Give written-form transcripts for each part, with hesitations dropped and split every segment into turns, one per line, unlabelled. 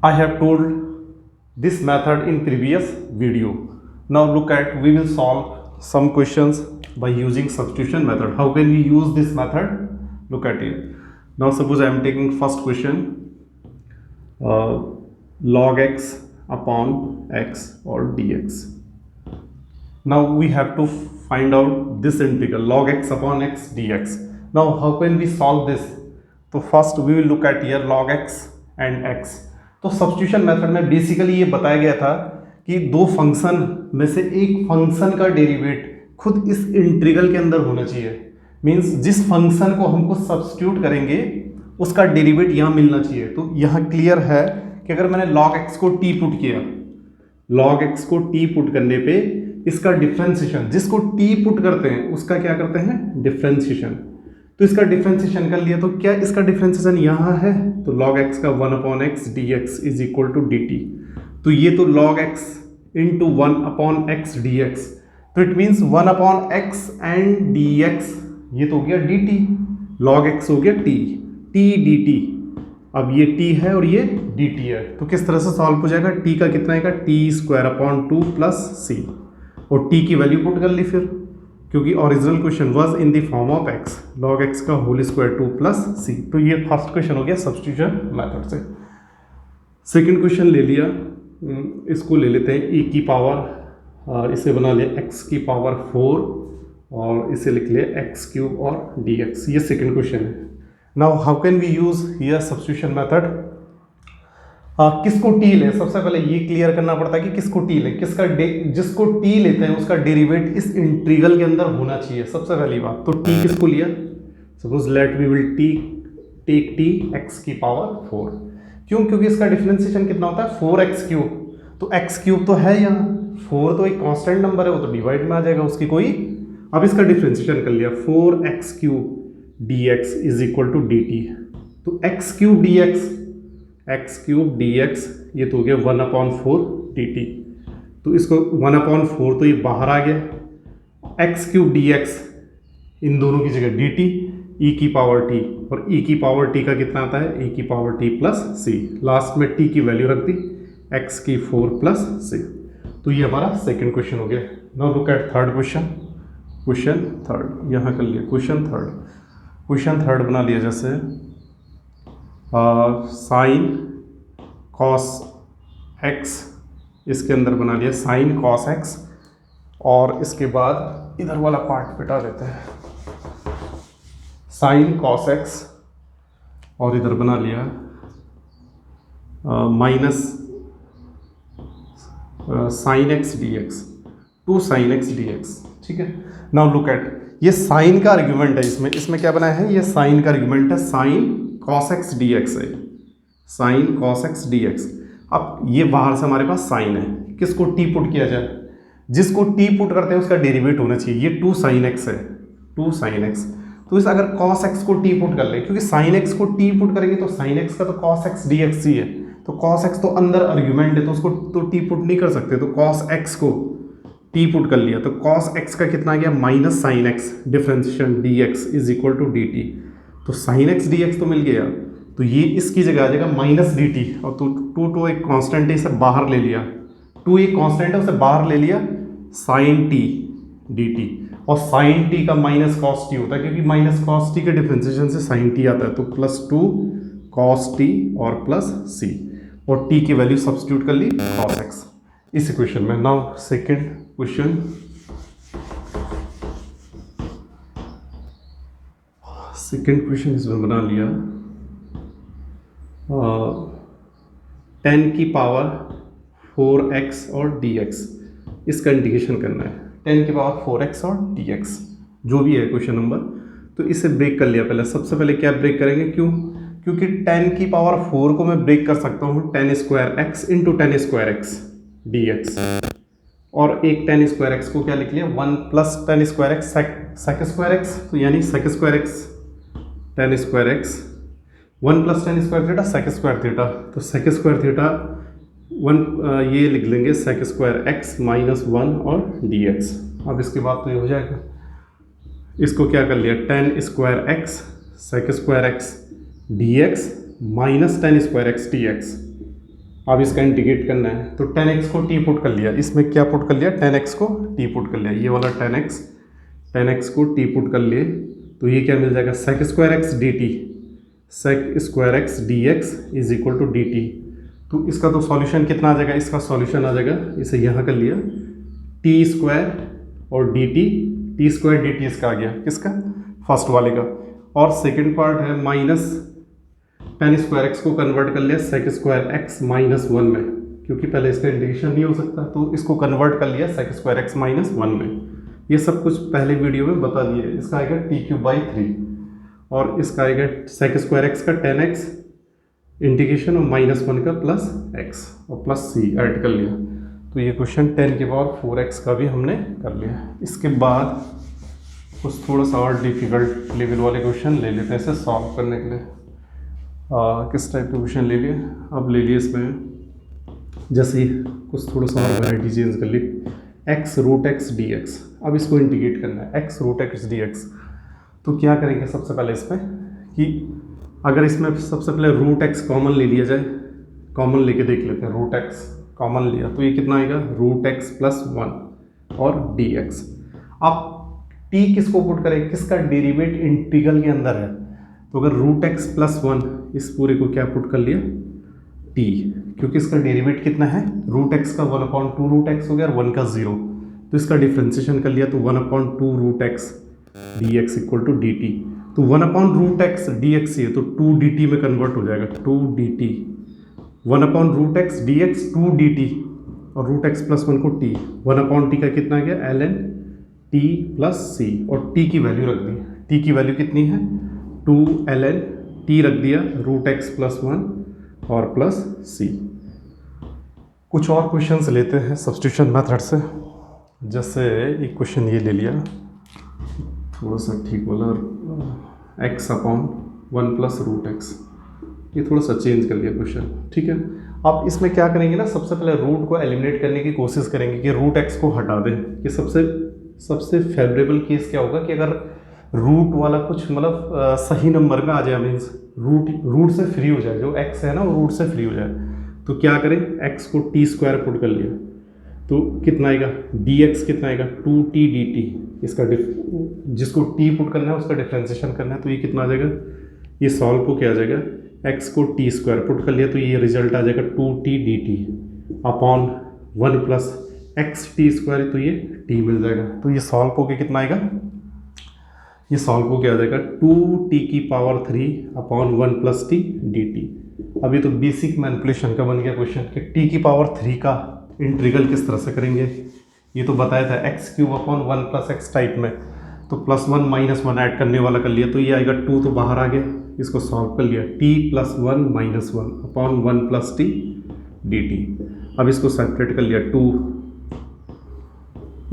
I have told this method in previous video. Now look at, we will solve some questions by using substitution method. How can we use this method? Look at it. Now suppose I am taking first question, log x upon x or dx. Now we have to find out this integral log x upon x dx. Now how can we solve this? तो first we will look at here log x and x. तो substitution method में basically ये बताया गया था कि दो function में से एक फंक्शन का डेरिवेट खुद इस इंटीग्रल के अंदर होना चाहिए. मींस जिस फंक्शन को हमको सब्स्टिट्यूट करेंगे उसका डेरिवेट यहाँ मिलना चाहिए. तो यहाँ क्लियर है कि अगर मैंने log x को t पुट किया, log x को t पुट करने पे इसका डिफ्रेंसिएशन, जिसको t पुट करते हैं उसका क्या करते हैं, डिफ्रेंसिएशन. तो इसका डिफ्रेंसिएशन कर लिया तो क्या इसका डिफ्रेंसिएशन यहाँ है, तो log x का 1 upon x d x is equal to d t. तो ये तो log x into 1 upon x d x, तो it means 1 upon x and d x, ये तो हो गया डी टी. log x हो गया t, t डी टी. अब ये t है और ये dt है, तो किस तरह से सॉल्व हो जाएगा, t का कितना आएगा, T square upon 2 plus c, और t की वैल्यू पुट कर ली फिर, क्योंकि original question was in the form of x, log x का होल स्क्वायर 2 प्लस सी. तो ये फर्स्ट क्वेश्चन हो गया सब्स्टिट्यूशन मेथड से. सेकंड क्वेश्चन ले लिया, इसको ले लेते हैं e की पावर, इसे बना लिया x की पावर 4 और इसे लिख लिया x क्यूब और dx. ये सेकंड क्वेश्चन है. Now how can we use here substitution method. किसको t ले, सबसे पहले ये क्लियर करना पड़ता है कि किसको t ले, जिसको t लेते हैं उसका डेरिवेट इस इंटीग्रल के अंदर होना चाहिए, सबसे पहली बात. तो t किसको लिया, suppose let we will take t x की पावर 4. क्यों, क्योंकि इसका डिफरेंशिएशन कितना होता है, 4x क्यूब. तो x क्यूब तो है यहाँ, 4 तो एक कांस्टेंट नंबर है, वो तो डिवाइड में आ जाएगा उसकी कोई. अब इसका डिफरेंशिएशन कर लिया, 4x cube dx is equal to dt. तो x क्यूब dx ये तो हो गया 1 अपॉन 4 dt. तो इसको 1 अपॉन 4 तो ये बाहर आ गया, x क्यूब dx इन दोनों की जगह dt, e की पावर t, और e की पावर t का कितना आता है, e की power t plus c. Last में t की वैल्यू रख दी, x की 4 प्लस c. तो ये हमारा सेकंड क्वेश्चन हो गया. Now look at third question. Question third यहाँ कर लिया, क्वेश्चन थर्ड बना लिया, जैसे साइन कॉस एक्स, इसके अंदर बना लिया साइन कॉस एक्स, और इसके बाद इधर वाला पार्ट मिटा देते हैं, साइन कॉस एक्स, और इधर बना लिया minus sign x d x, 2 sign x d x. ठीक है. नाउ लुक एट, ये साइन का आर्ग्यूमेंट है, इसमें क्या बनाया है, ये साइन का आर्ग्यूमेंट है, साइन cos x dx है, साइन cos x dx. अब ये बाहर से हमारे पास साइन है, किसको t पुट किया जाए, जिसको t पुट करते हैं उसका डेरिवेट होना चाहिए. ये 2 sin x है, 2 sin x. तो इस अगर cos x को t पुट कर ले, क्योंकि sin x को t पुट करेंगे तो sin x का तो cos x dx ही है, तो cos x तो अंदर आर्ग्यूमेंट है, तो उसको तो t पुट नहीं कर सकते, तो cos x को t पुट कर लिया, तो cos x का कितना आ गया, minus sine x, differentiation dx is equal to dt. तो साइन एक्स डी एक्स तो मिल गया, तो ये इसकी जगह आ जाएगा माइनस डी टी, और टू एक कांस्टेंट है, इसे बाहर ले लिया, 2 एक कांस्टेंट है उसे बाहर ले लिया, साइन टी डी टी, और साइन टी का माइनस कॉस टी होता है, क्योंकि माइनस कॉस टी के डिफरेंशिएशन से साइन टी आता है, तो प्लस 2 कॉस टी और प्लस सी, और टी की वैल्यू सब्स्टिट्यूट कर ली कॉस एक्स इस इक्वेशन में. Now second question, second question इसमें बना लिया, 10 की पावर 4x और dx, इसका इंटीग्रेशन करना है, 10 की पावर 4x और dx जो भी है क्वेश्चन नंबर. तो इसे ब्रेक कर लिया, पहले सबसे पहले क्या ब्रेक करेंगे, क्यों, क्योंकि 10 की पावर 4 को मैं ब्रेक कर सकता हूँ 10 square x into 10 square x dx, और एक 10 स्क्वायर x को क्या लिख लिया, 1 plus 10 square x sec square x, तो यानी sec square x 10 square x, 1 plus 10 square theta sec square theta, तो सेक स्क्वायर थीटा 1 ये लिख लेंगे सेक स्क्वायर एक्स माइनस 1 और डी एक्स. अब इसके बाद तो ये हो जाएगा, इसको क्या कर लिया, 10 square x sec square x d x minus 10 square x d x, अब इसका इंटीग्रेट करना है तो 10x को t पुट कर लिया, इसमें क्या पुट कर लिया, 10x को t पुट कर लिया, ये वाला 10x को t पुट कर लिए तो ये क्या मिल जाएगा, sec square x d t, sec square x d x is equal to d t. तो इसका तो सॉल्यूशन कितना आ जाएगा, इसका सॉल्यूशन आ जाएगा, इसे यहाँ कर लिया टी स्क्वायर और d t square d t इसका आ गया, किसका, फर्स्ट वाले का। और सेकंड पार्ट है माइनस टेन स्क्वायर एक्स को कन्वर्ट कर लिया sec square x minus one में, क्योंकि पहले इसका इंटीग्रेशन नहीं हो सकता तो इसको कन्वर्ट कर लिया sec square x minus one में। ये सब कुछ पहले वीडियो में बता दिए। इसका आएगा टी क्यूब बाई 3 और इसका आएगा सेक स्क्वायर एक्स का 10x इंटीग्रेशन और माइनस वन का प्लस एक्स और प्लस सी ऐड कर लिया। तो ये क्वेश्चन 10 के पावर 4x का भी हमने कर लिया। इसके बाद कुछ थोड़ा सा और डिफिकल्ट लेवल वाले क्वेश्चन ले लेते हैं इसे सॉल्व करने के लिए। किस टाइप के क्वेश्चन ले लिए, अब ले लिए इसमें जैसे कुछ थोड़ा सा और वैरायटी चेंज कर ली, x root x d x. अब इसको इंटीग्रेट करना है x root x d x. तो क्या करेंगे सबसे पहले इसमें कि अगर इसमें सबसे पहले रूट एक्स कॉमन ले लिया जाए, कॉमन लेके देख लेते हैं, रूट एक्स कॉमन लिया तो ये कितना आएगा, रूट एक्स प्लस वन और डी एक्स। अब टी किसको पुट करें, किसका डेरिवेट इंटीग्रल के अंदर है, तो अगर रूट एक्स प्लस वन इस पूरे को क्या पुट कर लिया, टी, क्योंकि इसका डेरिवेट कितना है, रूट एक्स का 1/2 रूट एक्स हो गया और 1 का 0, तो इसका डिफ्रेंसिएशन कर लिया तो 1/2 root x d x equal to d t. तो 1 रूट एक्स डी एक्स ही है तो 2 डी टी में कन्वर्ट हो जाएगा, 2 d t, 1 root x d x 2 d t और रूट एक्स प्लस वन को टी, 1 टी का कितना आ गया, l n t plus c और टी की वैल्यू रख दी, टी की वैल्यू कितनी है 2 एल एन टी रख दिया, रूट एक्स प्लस वन और प्लस सी। कुछ और क्वेश्चंस लेते हैं सब्स्टिट्यूशन मेथड से। जैसे एक क्वेश्चन ये ले लिया, थोड़ा सा ठीक वाला, x upon 1 plus root x, ये थोड़ा सा चेंज कर लिया क्वेश्चन, ठीक है। अब इसमें क्या करेंगे ना, सबसे पहले रूट को एलिमिनेट करने की कोशिश करेंगे कि रूट एक्स को हटा दें। कि सबसे फेवरेबल केस क्या होगा कि अगर रूट वाला कुछ मतलब सही नंबर में आ जाए, मीन्स रूट से फ्री हो जाए, जो एक्स है ना वो रूट से फ्री हो जाए, तो क्या करें, एक्स को टी स्क्वायर पुट कर लिया तो कितना आएगा, डी एक्स कितना आएगा 2t डी टी, इसका जिसको t पुट करना है उसका डिफ्रेंसिएशन करना है तो ये कितना आ जाएगा, ये सॉल्व को क्या आ जाएगा, x को टी स्क्वायर पुट कर लिया तो ये रिजल्ट आ जाएगा 2t D T upon 1 plus x T square, तो ये t मिल जाएगा। तो ये सॉल्व को कितना आएगा, ये सॉल्व को क्या आ जाएगा 2t की power 3 upon 1 plus t d T. अभी तो बेसिक मैनिपुलेशन का बन गया क्वेश्चन कि t की पावर 3 का इंटीग्रल किस तरह से करेंगे, ये तो बताया था x cube upon 1 plus x type में, तो plus one minus one add करने वाला कर लिया तो ये आएगा 2 तो बाहर आ गया, इसको सॉल्व कर लिया t plus one minus one upon 1 plus t d t. अब इसको सेपरेट कर लिया 2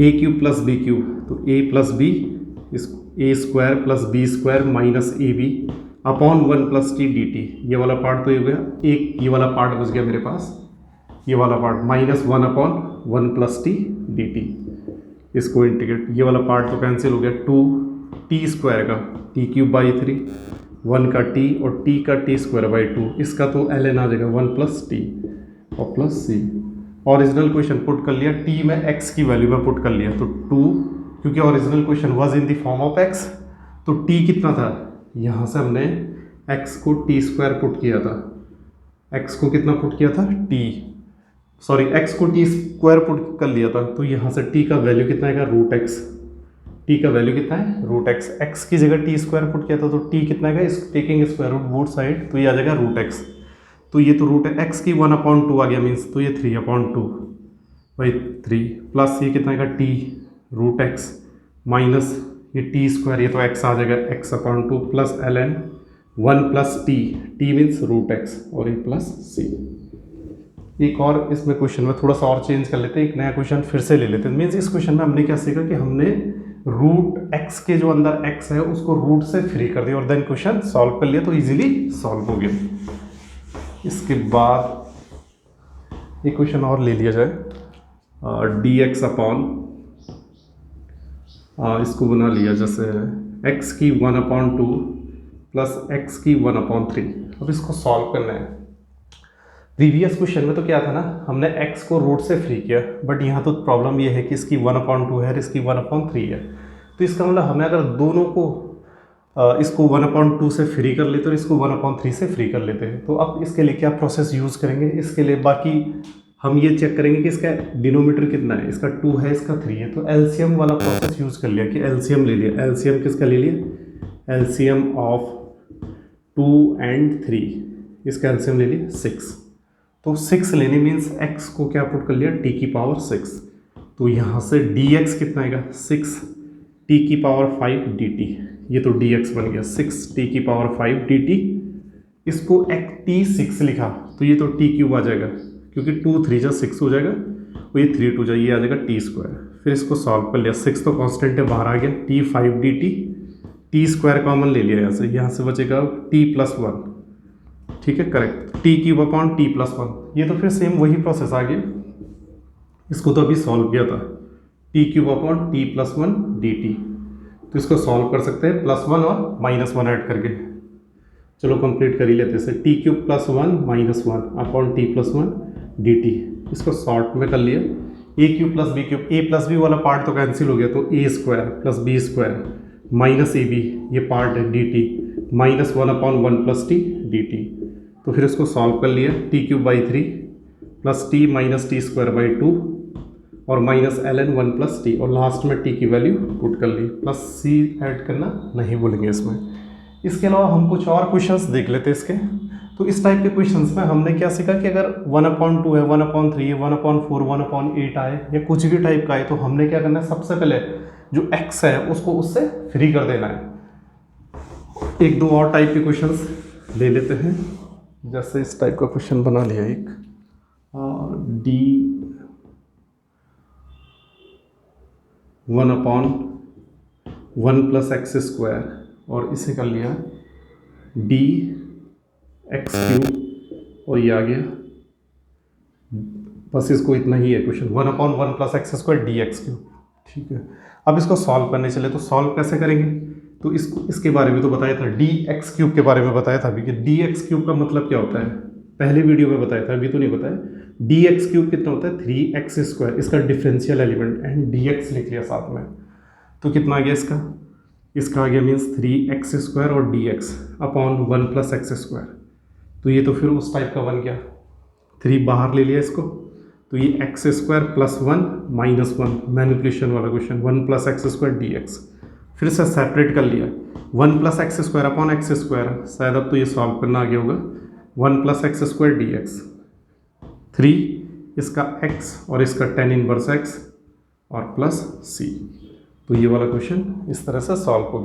a cube plus b cube, तो a प्लस बी, इसको a square plus b square minus a b upon 1 plus t d t. ये वाला part तो ये हो गया, एक ये वाला पार्ट बच गया मेरे पास, ये वाला part minus 1 upon 1 plus t d T, इसको इंटीग्रेट, ये वाला पार्ट तो कैंसिल हो गया, 2 टी स्क्वायर का टी क्यूब बाई 3, 1 का टी और टी का टी स्क्वायर बाई 2, इसका तो एल एन आ जाएगा 1 प्लस टी और प्लस सी। ओरिजिनल क्वेश्चन पुट कर लिया, टी में एक्स की वैल्यू में पुट कर लिया तो 2, क्योंकि original question was in the form of x, तो टी कितना था, यहाँ से हमने एक्स को टी स्क्वायर पुट किया था, एक्स को कितना पुट किया था एक्स को टी स्क्वायर पुट कर लिया था, तो यहाँ से टी का वैल्यू कितना आएगा, रूट एक्स, टी का वैल्यू कितना है रूट एक्स, एक्स की जगह टी स्क्वायर पुट किया था तो टी कितना आएगा, is taking square root both side, तो ये आ जाएगा रूट एक्स, तो ये तो रूट एक्स की 1/2 आ गया, मीन्स तो ये 3/2 बाई 3 प्लस ये कितना आएगा टी रूट एक्स माइनस ये टी स्क्वायर, ये तो एक्स आ जाएगा x/2 plus l n 1 plus t means root x और ये प्लस सी। एक और इसमें क्वेश्चन में थोड़ा सा और चेंज कर लेते हैं, एक नया क्वेश्चन फिर से ले लेते हैं। मीन्स इस क्वेश्चन में हमने क्या सीखा कि हमने रूट एक्स के जो अंदर एक्स है उसको रूट से फ्री कर दिया और देन क्वेश्चन सॉल्व कर लिया तो इजीली सॉल्व हो गया। इसके बाद एक क्वेश्चन और ले लिया जाए, डी एक्स अपॉन, इसको बना लिया जैसे x की 1/2 प्लस x की 1/3। अब इसको सॉल्व करना है प्रीवियस क्वेश्चन में तो क्या था ना, हमने x को रूट से फ्री किया, बट यहाँ तो प्रॉब्लम ये है कि इसकी 1/2 है और इसकी 1/3 है। तो इसका मतलब हमें अगर दोनों को इसको 1/2 से फ्री कर लेते और इसको 1/3 से फ्री कर लेते हैं, तो अब इसके लिए क्या प्रोसेस यूज़ करेंगे? इसके लिए बाकी हम ये चेक करेंगे कि इसका डिनोमीटर कितना है, इसका 2 है, इसका 3 है, तो एलसीएम वाला प्रोसेस यूज़ कर लिया कि एलसीएम ले लिया। एलसीएम किसका ले लिया? एलसीएम ऑफ 2 and 3, इसका एलसीएम ले लिया 6। तो 6 लेने मीन्स x को क्या पुट कर लिया? t की पावर 6। तो यहाँ से dx कितना आएगा? 6 t की पावर 5 dt। ये तो dx बन गया 6 t की पावर 5 dt। इसको t6 लिखा तो ये तो t क्यूब आ जाएगा, क्योंकि 2 3 जा 6 हो जाएगा और ये 3 2 जा ये आ जाएगा t²। फिर इसको सॉल्व कर लिया, 6 तो कांस्टेंट है, बाहर आ गया, t5 dt, t² कॉमन ले लिया यहाँ से बचेगा t+1। ठीक है, करेक्ट, t³ t+1। ये तो फिर सेम वही प्रोसेस आ गया, इसको तो अभी सॉल्व किया था, t³ t+1 dt। तो इसको सॉल्व कर सकते हैं +1 और -1 ऐड करके। चलो कंप्लीट कर ही लेते हैं। t³ +1 -1 t+1 dt। इसको शॉर्ट में कर लिया, a³ + b³, a + b वाला पार्ट तो कैंसिल हो गया, तो a² + b² -ab ये पार्ट है dt, -1/1 + t dt। तो फिर इसको सॉल्व कर लिया, t³ 3 + t -t² 2 और -ln 1 + t, और लास्ट में t की वैल्यू पुट कर ली, +c ऐड करना नहीं भूलेंगे इसमें। इसके अलावा हम कुछ और क्वेश्चंस देख लेते हैं इसके। तो इस टाइप के क्वेश्चंस में हमने क्या सीखा कि अगर 1/2 है, 1/3 है, 1/4, 1/8 आए या कुछ भी टाइप का आए, तो हमने क्या करना है, सबसे पहले जो x है उसको उससे फ्री कर देना है। एक दो और टाइप के क्वेश्चंस ले लेते हैं, जैसे इस टाइप का क्वेश्चन बना लिया एक, d 1/1 + x², और इसे कर लिया dx³ और ये आ गया, बस इसको इतना ही है क्वेश्चन, 1/1 + x² dx³। ठीक है, अब इसको सॉल्व करने चले, तो सॉल्व कैसे करेंगे? तो इसके बारे में तो बताया था, dx³ के बारे में बताया था अभी कि dx³ का मतलब क्या होता है, पहले वीडियो में बताया था, अभी तो नहीं बताया। dx³ कितना होता है? 3x², इसका डिफरेंशियल एलिमेंट, एंड dx लिख लिया साथ में, तो कितना आ गया इसका आ गया मीन्स 3x² और dx/1 + x²। तो ये तो फिर उस टाइप का बन गया, 3 बाहर ले लिया इसको, तो ये x² + 1 -1 मैनिपुलेशन वाला क्वेश्चन, 1 + x² dx। फिर से सेपरेट कर लिया, 1 + x²/x², शायद अब तो ये सॉल्व करना आ गया होगा, 1 + x² dx, 3 इसका x और इसका tan 1x और +c। तो ये वाला क्वेश्चन इस तरह से सॉल्व हो गया।